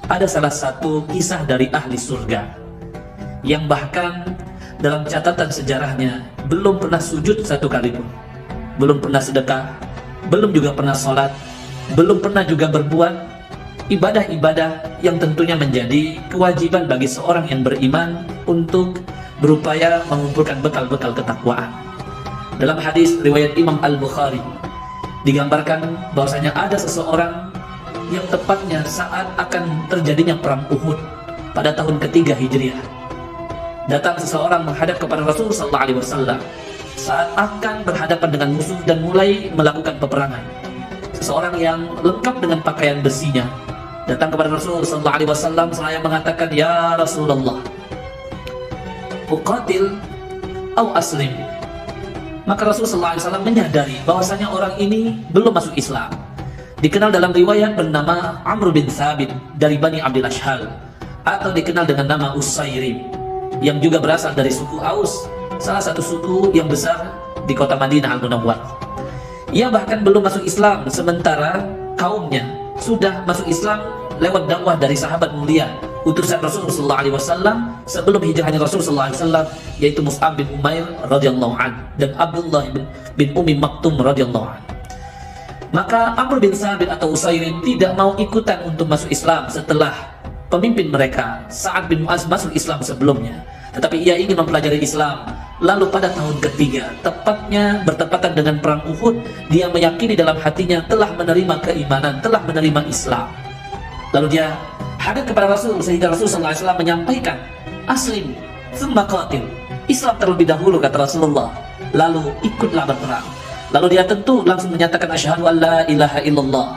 ada salah satu kisah dari ahli surga yang bahkan dalam catatan sejarahnya belum pernah sujud satu kali pun, belum pernah sedekah, belum juga pernah sholat, belum pernah juga berbuat ibadah-ibadah yang tentunya menjadi kewajiban bagi seorang yang beriman untuk berupaya mengumpulkan bekal-bekal ketakwaan. Dalam hadis riwayat Imam Al-Bukhari digambarkan bahwasanya ada seseorang yang tepatnya saat akan terjadinya perang Uhud pada tahun ketiga Hijriah, datang seseorang menghadap kepada Rasul sallallahu alaihi wasallam saat akan berhadapan dengan musuh dan mulai melakukan peperangan. Seseorang yang lengkap dengan pakaian besinya datang kepada Rasul sallallahu alaihi wasallam seraya mengatakan, "Ya Rasulullah, uqatil au aslim." Maka Rasul sallallahu alaihi wasallam menyadari bahwasanya orang ini belum masuk Islam. Dikenal dalam riwayat bernama Amr bin Thabit dari Bani Abdil Ashhal, atau dikenal dengan nama Usairim, yang juga berasal dari suku Aus, salah satu suku yang besar di kota Madinah Al-Munawwarah. Ia bahkan belum masuk Islam, sementara kaumnya sudah masuk Islam lewat dakwah dari sahabat mulia utusan Rasul sallallahu alaihi wasallam sebelum hijrahnya Rasul sallallahu alaihi wasallam, yaitu Mus'ab bin Umair radhiyallahu anhu dan Abdullah bin Ummi Maktum radhiyallahu anhu. Maka Amr bin Thabit atau Usairim tidak mau ikutan untuk masuk Islam setelah pemimpin mereka Sa'ad bin Mu'az masuk Islam sebelumnya, tetapi ia ingin mempelajari Islam. Lalu pada tahun ketiga, tepatnya bertepatan dengan perang Uhud, dia meyakini dalam hatinya telah menerima keimanan, telah menerima Islam. Lalu dia hadir kepada Rasul, sehingga Rasul sallallahu alaihi wasallam menyampaikan, "Aslim, tsumma qatil." Islam terlebih dahulu, kata Rasulullah, lalu ikutlah berperang. Lalu dia tentu langsung menyatakan, "Asyhadu an la ilaha illallah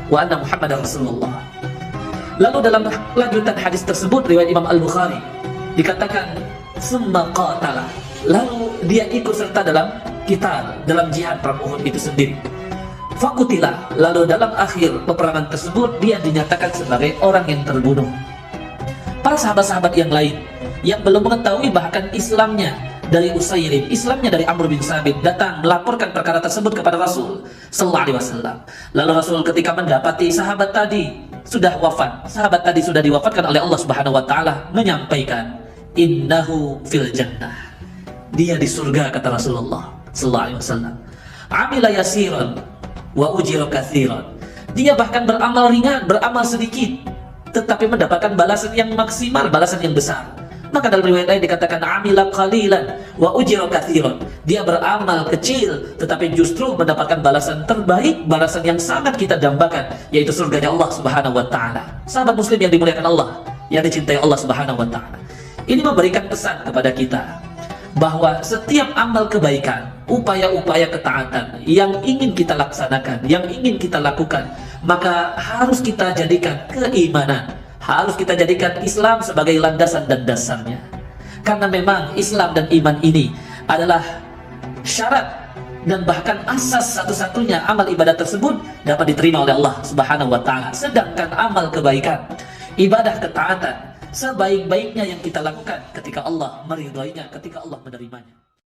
wa anna Muhammadar Rasulullah." Lalu dalam lanjutan hadis tersebut riwayat Imam Al-Bukhari dikatakan, "Tsumma qatala." Lalu dia ikut serta dalam qital, dalam jihad perang Uhud itu sendiri. Fakutilah, lalu dalam akhir peperangan tersebut dia dinyatakan sebagai orang yang terbunuh. Para sahabat-sahabat yang lain yang belum mengetahui bahkan Islamnya dari Usairim, Islamnya dari Amr bin Thabit, datang melaporkan perkara tersebut kepada Rasul sallallahu alaihi wasallam. Lalu Rasul ketika mendapati sahabat tadi sudah wafat, sahabat tadi sudah diwafatkan oleh Allah Subhanahu wa taala, menyampaikan, "Innahu fil jannah." Dia di surga, kata Rasulullah sallallahu alaihi wasallam. "Amila yasiran wa ujira katsiran." Dia bahkan beramal ringan, beramal sedikit, tetapi mendapatkan balasan yang maksimal, balasan yang besar. Maka dalam riwayat lain dikatakan, "Amila qalilan wa ujira katsiran." Dia beramal kecil tetapi justru mendapatkan balasan terbaik, balasan yang sangat kita dambakan, yaitu surganya Allah Subhanahu wa taala. Sahabat muslim yang dimuliakan Allah, yang dicintai Allah Subhanahu wa taala. Ini memberikan pesan kepada kita bahwa setiap amal kebaikan, upaya-upaya ketaatan yang ingin kita laksanakan, yang ingin kita lakukan, maka harus kita jadikan keimanan, harus kita jadikan Islam sebagai landasan dan dasarnya. Karena memang Islam dan iman ini adalah syarat dan bahkan asas satu-satunya amal ibadah tersebut dapat diterima oleh Allah Subhanahu wa taala. Sedangkan amal kebaikan, ibadah ketaatan, sebaik-baiknya yang kita lakukan ketika Allah meridhoinya, ketika Allah menerimanya.